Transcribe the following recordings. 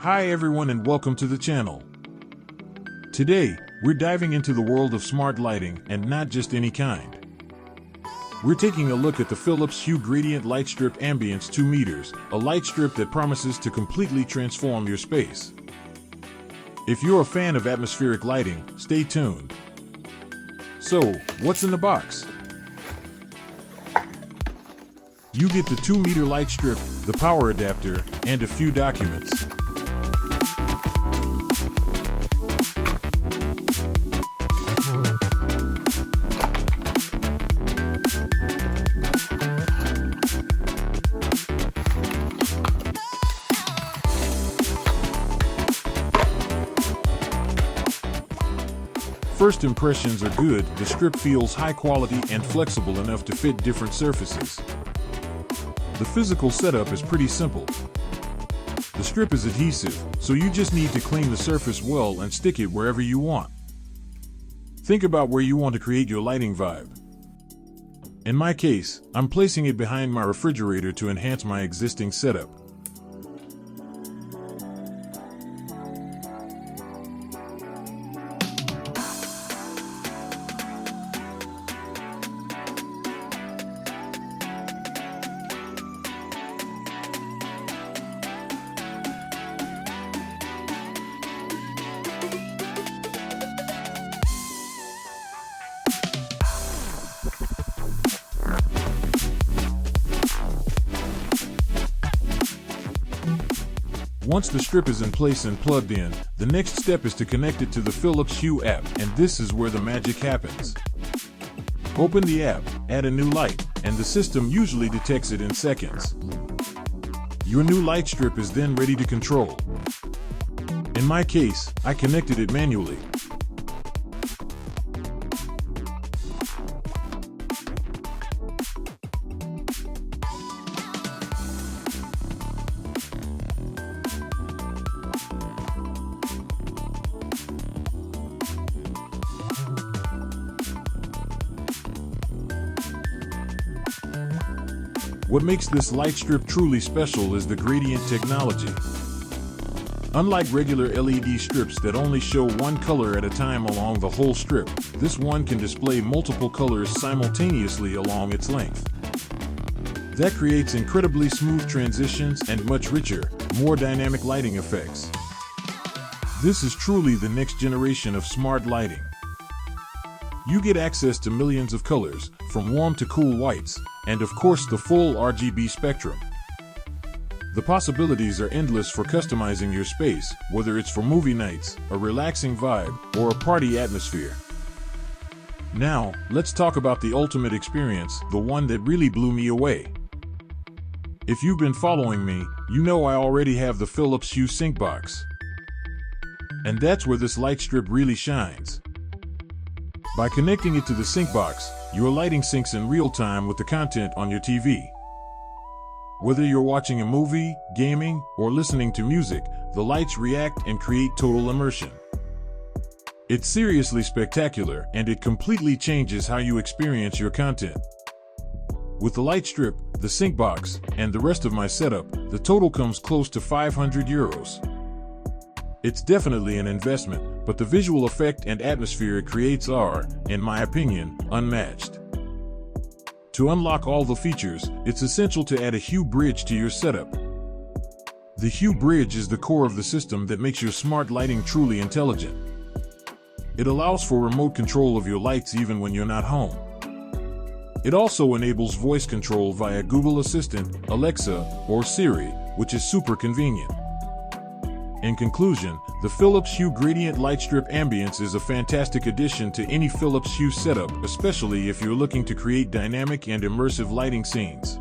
Hi everyone and welcome to the channel. Today, we're diving into the world of smart lighting, and not just any kind. We're taking a look at the Philips Hue Gradient Lightstrip Ambiance 2 meters, a light strip that promises to completely transform your space. If you're a fan of atmospheric lighting, stay tuned. So, what's in the box? You get the 2-meter light strip, the power adapter, and a few documents. First impressions are good. The strip feels high quality and flexible enough to fit different surfaces. The physical setup is pretty simple. The strip is adhesive, so you just need to clean the surface well and stick it wherever you want. Think about where you want to create your lighting vibe. In my case, I'm placing it behind my refrigerator to enhance my existing setup. Once the strip is in place and plugged in, the next step is to connect it to the Philips Hue app, and this is where the magic happens. Open the app, add a new light, and the system usually detects it in seconds. Your new light strip is then ready to control. In my case, I connected it manually. What makes this light strip truly special is the gradient technology. Unlike regular LED strips that only show one color at a time along the whole strip, this one can display multiple colors simultaneously along its length. That creates incredibly smooth transitions and much richer, more dynamic lighting effects. This is truly the next generation of smart lighting. You get access to millions of colors, from warm to cool whites, and of course the full RGB spectrum. The possibilities are endless for customizing your space, whether it's for movie nights, a relaxing vibe, or a party atmosphere. Now, let's talk about the ultimate experience, the one that really blew me away. If you've been following me, you know I already have the Philips Hue sync box. And that's where this light strip really shines. By connecting it to the sync box, your lighting syncs in real time with the content on your TV. Whether you're watching a movie, gaming, or listening to music, the lights react and create total immersion. It's seriously spectacular, and it completely changes how you experience your content. With the light strip, the sync box, and the rest of my setup, the total comes close to €500. It's definitely an investment, but the visual effect and atmosphere it creates are, in my opinion, unmatched. To unlock all the features, it's essential to add a Hue bridge to your setup. The Hue bridge is the core of the system that makes your smart lighting truly intelligent. It allows for remote control of your lights even when you're not home. It also enables voice control via Google Assistant, Alexa, or Siri, which is super convenient. In conclusion, the Philips Hue Gradient Lightstrip Ambiance is a fantastic addition to any Philips Hue setup, especially if you're looking to create dynamic and immersive lighting scenes.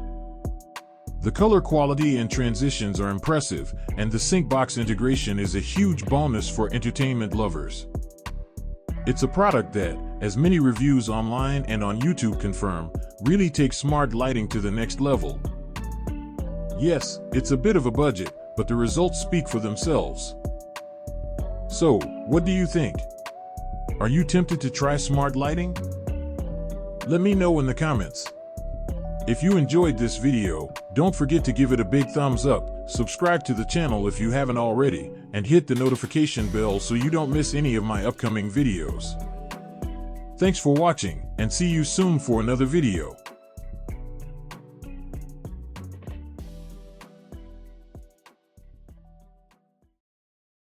The color quality and transitions are impressive, and the sync box integration is a huge bonus for entertainment lovers. It's a product that, as many reviews online and on YouTube confirm, really takes smart lighting to the next level. Yes, it's a bit of a budget, but the results speak for themselves. So, what do you think? Are you tempted to try smart lighting? Let me know in the comments. If you enjoyed this video, Don't forget to give it a big thumbs up, subscribe to the channel if you haven't already, and hit the notification bell so you don't miss any of my upcoming videos. Thanks for watching, and see you soon for another video.